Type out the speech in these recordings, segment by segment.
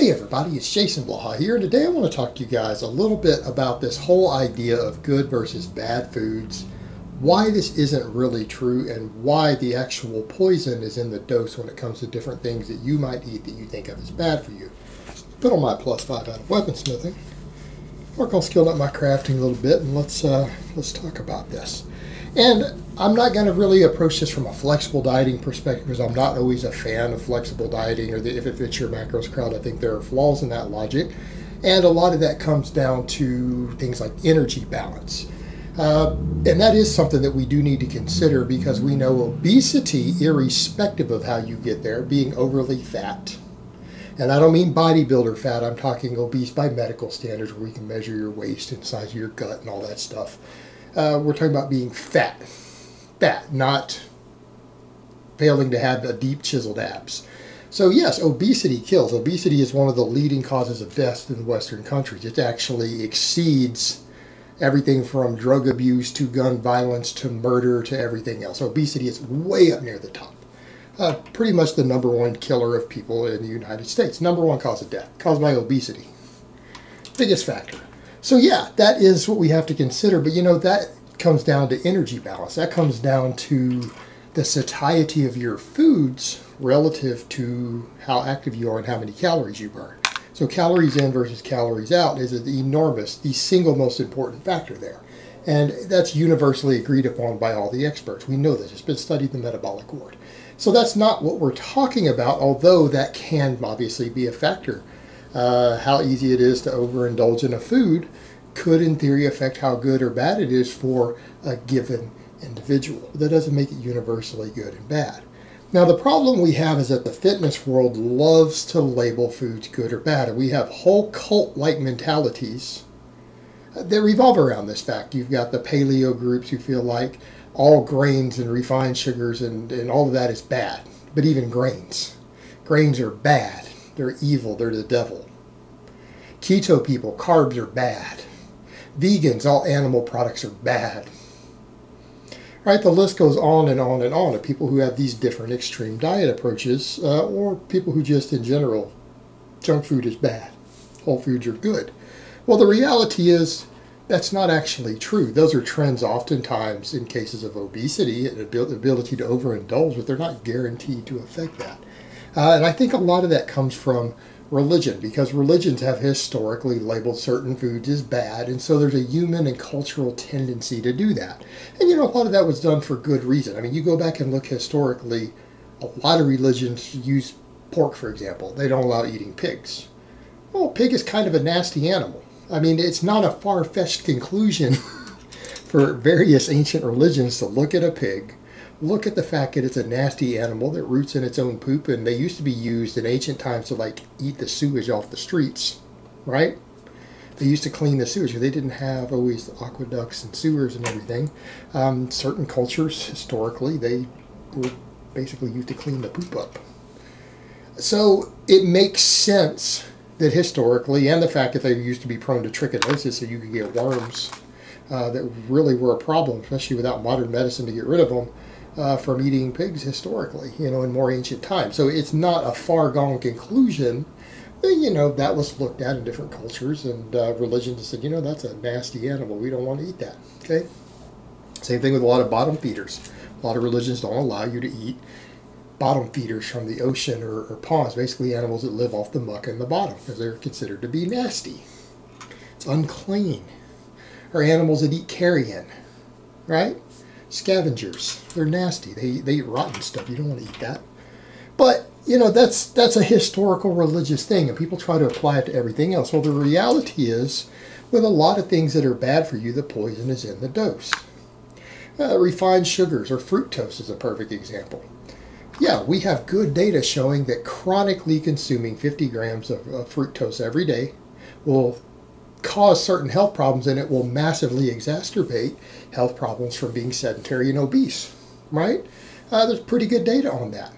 Hey everybody, it's Jason Blaha here, and today I want to talk to you guys a little bit about this whole idea of good versus bad foods, why this isn't really true, and why the actual poison is in the dose when it comes to different things that you might eat that you think of as bad for you. Put on my +5 out of weaponsmithing, work on skilling up my crafting a little bit, and let's talk about this. And I'm not going to really approach this from a flexible dieting perspective because I'm not always a fan of flexible dieting, or if it fits your macros crowd. I think there are flaws in that logic. And a lot of that comes down to things like energy balance. And that is something that we do need to consider because we know obesity, irrespective of how you get there, being overly fat. And I don't mean bodybuilder fat, I'm talking obese by medical standards where we can measure your waist and size of your gut and all that stuff. We're talking about being fat, not failing to have a deep chiseled abs. So yes, obesity kills. Obesity is one of the leading causes of death in Western countries. It actually exceeds everything from drug abuse to gun violence to murder to everything else. Obesity is way up near the top. Pretty much the #1 killer of people in the United States. #1 cause of death, caused by obesity. Biggest factor. So yeah, that is what we have to consider, but you know, that comes down to energy balance. That comes down to the satiety of your foods relative to how active you are and how many calories you burn. So calories in versus calories out is the single most important factor there. And that's universally agreed upon by all the experts. We know this. It's been studied in the metabolic ward. So that's not what we're talking about, although that can obviously be a factor. How easy it is to overindulge in a food could in theory affect how good or bad it is for a given individual. That doesn't make it universally good and bad. Now the problem we have is that the fitness world loves to label foods good or bad, and we have whole cult-like mentalities that revolve around this fact. You've got the paleo groups who feel like all grains and refined sugars and all of that is bad, but even grains are bad. They're evil. They're the devil. Keto people, carbs are bad. Vegans, all animal products are bad. Right? The list goes on and on and on of people who have these different extreme diet approaches, or people who just in general, junk food is bad. Whole foods are good. Well, the reality is that's not actually true. Those are trends oftentimes in cases of obesity and the ability to overindulge, but they're not guaranteed to affect that. And I think a lot of that comes from religion, because religions have historically labeled certain foods as bad, and so there's a human and cultural tendency to do that. And you know, a lot of that was done for good reason. I mean, you go back and look historically, a lot of religions use pork, for example. They don't allow eating pigs. Well, a pig is kind of a nasty animal. I mean, it's not a far-fetched conclusion for various ancient religions to look at a pig, look at the fact that it's a nasty animal that roots in its own poop, and they used to be used in ancient times to like eat the sewage off the streets, right? They used to clean the sewage because they didn't have always aqueducts and sewers and everything. Certain cultures, historically, they were basically used to clean the poop up. So it makes sense that historically, and the fact that they used to be prone to trichinosis, so you could get worms that really were a problem, especially without modern medicine to get rid of them, from eating pigs historically, you know, in more ancient times. So it's not a far-gone conclusion. You know, that was looked at in different cultures, and religions said, you know, that's a nasty animal. We don't want to eat that, okay? Same thing with a lot of bottom feeders. A lot of religions don't allow you to eat bottom feeders from the ocean or ponds, basically animals that live off the muck in the bottom, because they're considered to be nasty. It's unclean. Or animals that eat carrion, right? Scavengers. They're nasty. They eat rotten stuff. You don't want to eat that. But, you know, that's a historical religious thing, and people try to apply it to everything else. Well, the reality is, with a lot of things that are bad for you, the poison is in the dose. Refined sugars, or fructose is a perfect example. Yeah, we have good data showing that chronically consuming 50 grams of fructose every day will cause certain health problems, and it will massively exacerbate health problems from being sedentary and obese, right? There's pretty good data on that.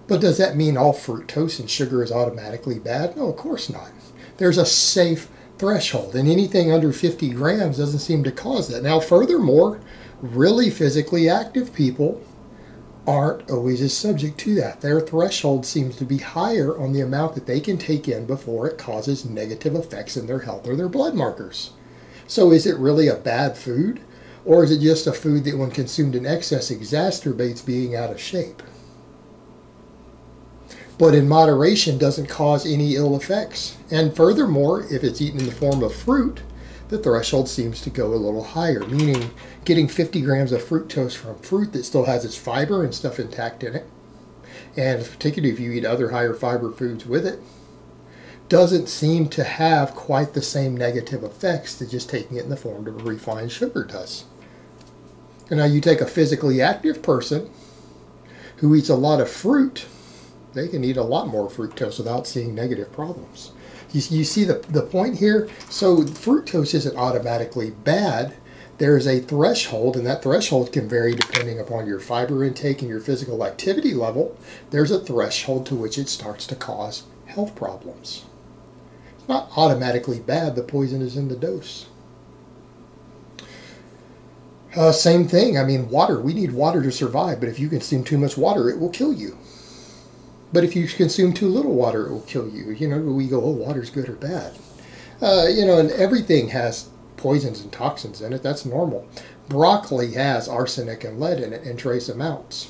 But does that mean all fructose and sugar is automatically bad? No, of course not. There's a safe threshold, and anything under 50 grams doesn't seem to cause that. Now, furthermore, really physically active people aren't always as subject to that. Their threshold seems to be higher on the amount that they can take in before it causes negative effects in their health or their blood markers. So is it really a bad food? Or is it just a food that when consumed in excess exacerbates being out of shape? But in moderation doesn't cause any ill effects. And furthermore, if it's eaten in the form of fruit, the threshold seems to go a little higher, meaning getting 50 grams of fructose from fruit that still has its fiber and stuff intact in it, and particularly if you eat other higher fiber foods with it, doesn't seem to have quite the same negative effects that just taking it in the form of refined sugar does. And now you take a physically active person who eats a lot of fruit, they can eat a lot more fructose without seeing negative problems. You see the point here? So fructose isn't automatically bad. There is a threshold, and that threshold can vary depending upon your fiber intake and your physical activity level. There's a threshold to which it starts to cause health problems. It's not automatically bad. The poison is in the dose. Same thing. I mean, water. We need water to survive, but if you consume too much water, it will kill you. But if you consume too little water, it will kill you. You know, we go, oh, water's good or bad. You know, and everything has poisons and toxins in it. That's normal. Broccoli has arsenic and lead in it in trace amounts.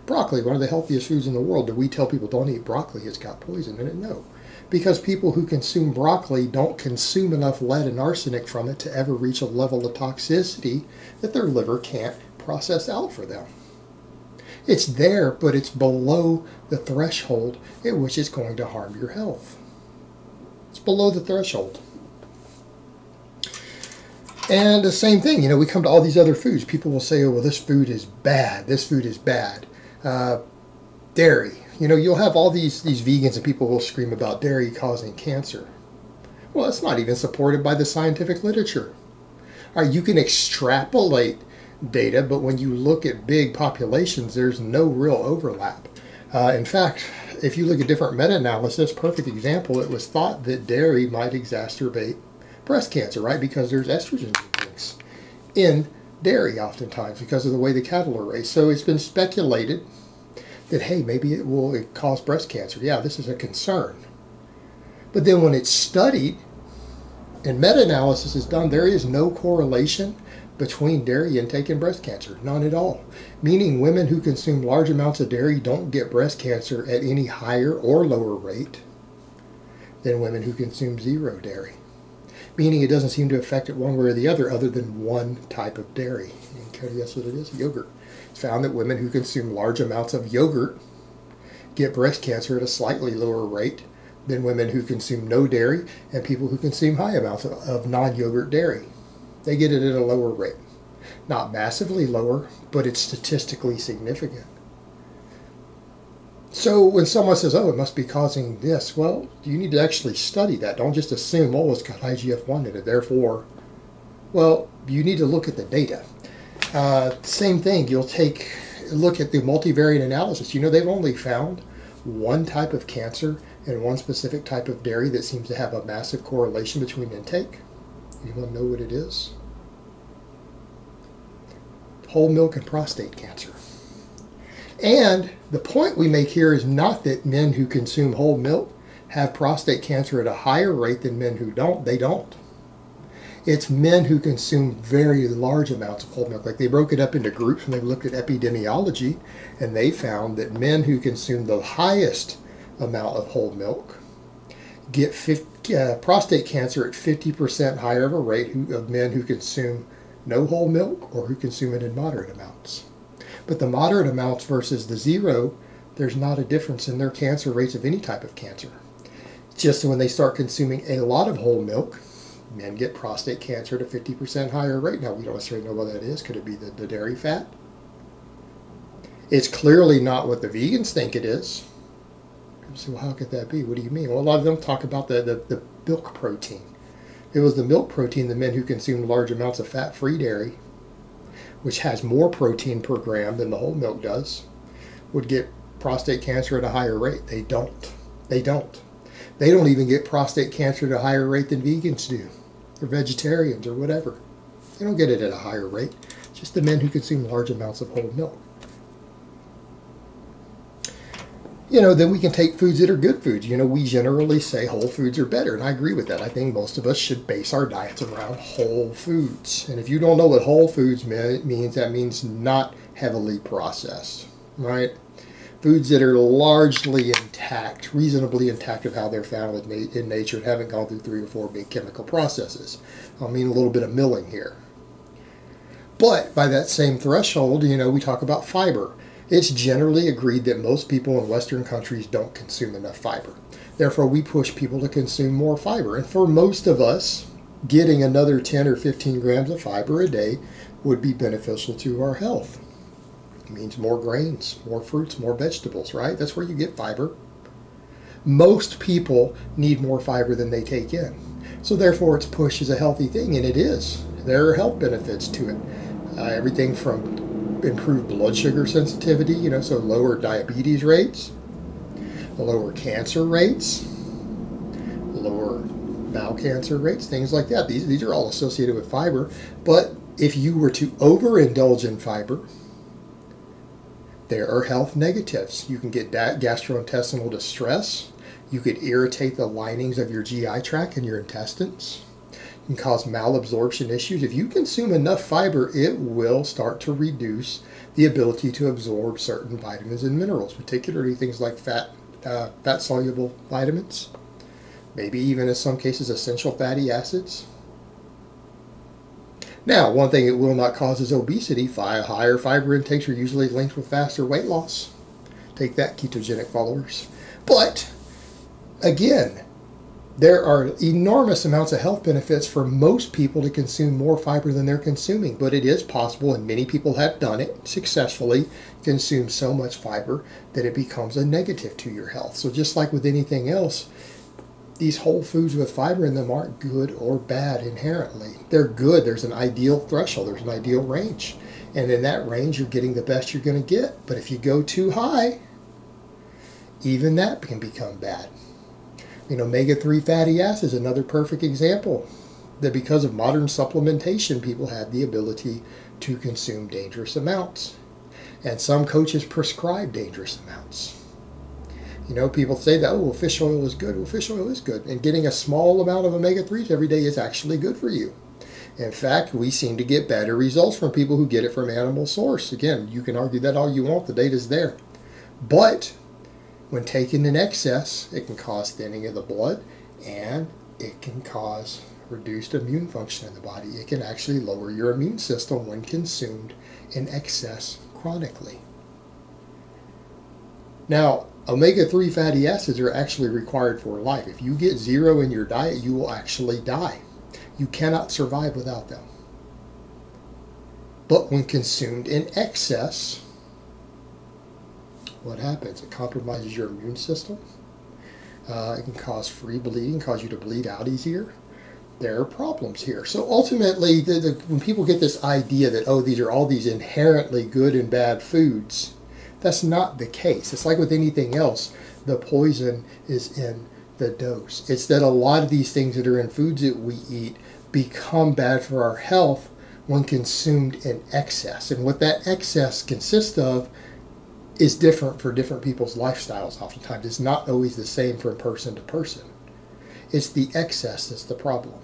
Broccoli, one of the healthiest foods in the world. Do we tell people don't eat broccoli? It's got poison in it? No. Because people who consume broccoli don't consume enough lead and arsenic from it to ever reach a level of toxicity that their liver can't process out for them. It's there, but it's below the threshold at which it's going to harm your health. It's below the threshold. And the same thing, you know, we come to all these other foods. People will say, oh, well, this food is bad. This food is bad. Dairy. You know, you'll have all these vegans and people will scream about dairy causing cancer. Well, it's not even supported by the scientific literature. All right, you can extrapolate data, but when you look at big populations, there's no real overlap. In fact, if you look at different meta-analysis, perfect example, it was thought that dairy might exacerbate breast cancer, right? Because there's estrogen things in dairy oftentimes because of the way the cattle are raised. So it's been speculated that, hey, maybe it will cause breast cancer. Yeah, this is a concern. But then when it's studied and meta-analysis is done, there is no correlation between dairy intake and breast cancer. None at all. Meaning women who consume large amounts of dairy don't get breast cancer at any higher or lower rate than women who consume zero dairy. Meaning it doesn't seem to affect it one way or the other than one type of dairy. And can you guess what it is? Yogurt. It's found that women who consume large amounts of yogurt get breast cancer at a slightly lower rate than women who consume no dairy and people who consume high amounts of non-yogurt dairy. They get it at a lower rate. Not massively lower, but it's statistically significant. So when someone says, oh, it must be causing this, well, you need to actually study that. Don't just assume, oh, it's got IGF-1 in it, therefore. Well, you need to look at the data. Same thing, you'll look at the multivariate analysis. You know, they've only found one type of cancer and one specific type of dairy that seems to have a massive correlation between intake. You want to know what it is? Whole milk and prostate cancer. And the point we make here is not that men who consume whole milk have prostate cancer at a higher rate than men who don't. They don't. It's men who consume very large amounts of whole milk. Like they broke it up into groups when they looked at epidemiology, and they found that men who consume the highest amount of whole milk get prostate cancer at 50% higher of a rate of men who consume no whole milk or who consume it in moderate amounts. But the moderate amounts versus the zero, there's not a difference in their cancer rates of any type of cancer. Just when they start consuming a lot of whole milk, men get prostate cancer at a 50% higher rate. Now, we don't necessarily know what that is. Could it be the dairy fat? It's clearly not what the vegans think it is. So how could that be? What do you mean? Well, a lot of them talk about the milk protein. It was the milk protein, the men who consumed large amounts of fat-free dairy, which has more protein per gram than the whole milk does, would get prostate cancer at a higher rate. They don't. They don't. They don't even get prostate cancer at a higher rate than vegans do, or vegetarians, or whatever. They don't get it at a higher rate. It's just the men who consume large amounts of whole milk. then we can take foods that are good foods. We generally say whole foods are better, and I agree with that. I think most of us should base our diets around whole foods. And if you don't know what whole foods means, that means not heavily processed, right? Foods that are largely intact, reasonably intact of how they're found in nature and haven't gone through 3 or 4 big chemical processes. I mean a little bit of milling here. But by that same threshold, we talk about fiber. It's generally agreed that most people in Western countries don't consume enough fiber. Therefore, we push people to consume more fiber. And for most of us, getting another 10 or 15 grams of fiber a day would be beneficial to our health. It means more grains, more fruits, more vegetables, right? That's where you get fiber. Most people need more fiber than they take in. So therefore, it's pushed as a healthy thing, and it is. There are health benefits to it. Everything from improved blood sugar sensitivity, so lower diabetes rates, lower cancer rates, lower bowel cancer rates, things like that. These are all associated with fiber. But if you were to overindulge in fiber, there are health negatives. You can get gastrointestinal distress. You could irritate the linings of your GI tract and your intestines. Can cause malabsorption issues. If you consume enough fiber, it will start to reduce the ability to absorb certain vitamins and minerals, particularly things like fat-soluble vitamins, maybe even in some cases essential fatty acids. Now, one thing it will not cause is obesity. Higher fiber intakes are usually linked with faster weight loss. Take that, ketogenic followers. But, again, there are enormous amounts of health benefits for most people to consume more fiber than they're consuming, but it is possible, and many people have done it successfully, consume so much fiber that it becomes a negative to your health. So just like with anything else, these whole foods with fiber in them aren't good or bad inherently. They're good. There's an ideal threshold. There's an ideal range. And in that range, you're getting the best you're going to get. But if you go too high, even that can become bad. Omega-3 fatty acids, another perfect example that because of modern supplementation, people have the ability to consume dangerous amounts. And some coaches prescribe dangerous amounts. People say that, well, fish oil is good. Well, fish oil is good. And getting a small amount of omega-3s every day is actually good for you. In fact, we seem to get better results from people who get it from animal source. Again, you can argue that all you want. The data's there. But when taken in excess, it can cause thinning of the blood, and it can cause reduced immune function in the body. It can actually lower your immune system when consumed in excess chronically. Now, omega-3 fatty acids are actually required for life. If you get 0 in your diet, you will actually die. You cannot survive without them. But when consumed in excess, what happens? It compromises your immune system. It can cause free bleeding, cause you to bleed out easier. There are problems here. So ultimately, when people get this idea that, oh, these are all these inherently good and bad foods, that's not the case. It's like with anything else. The poison is in the dose. It's that a lot of these things that are in foods that we eat become bad for our health when consumed in excess. And what that excess consists of is different for different people's lifestyles oftentimes. It's not always the same from person to person. It's the excess that's the problem.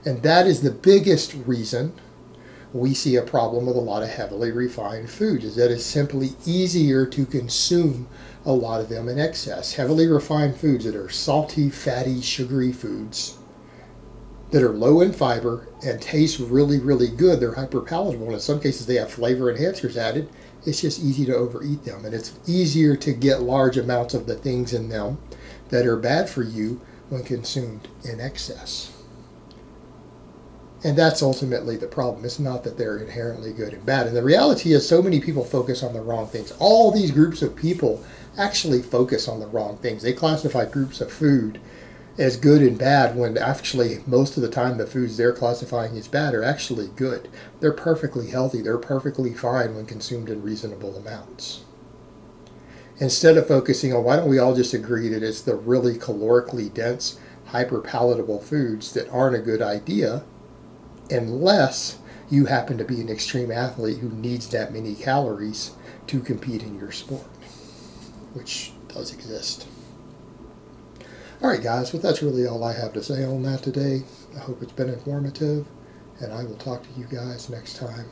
And that is the biggest reason we see a problem with a lot of heavily refined foods, is that it's simply easier to consume a lot of them in excess. Heavily refined foods that are salty, fatty, sugary foods that are low in fiber and taste really, really good. They're hyper palatable, and in some cases they have flavor enhancers added. It's just easy to overeat them, and it's easier to get large amounts of the things in them that are bad for you when consumed in excess. And that's ultimately the problem. It's not that they're inherently good and bad. And the reality is so many people focus on the wrong things. All these groups of people actually focus on the wrong things. They classify groups of food as good and bad when actually most of the time the foods they're classifying as bad are actually good. They're perfectly healthy. They're perfectly fine when consumed in reasonable amounts. Instead of focusing on why don't we all just agree that it's the really calorically dense, hyper-palatable foods that aren't a good idea, unless you happen to be an extreme athlete who needs that many calories to compete in your sport, which does exist. All right, guys, well, that's really all I have to say on that today. I hope it's been informative, and I will talk to you guys next time.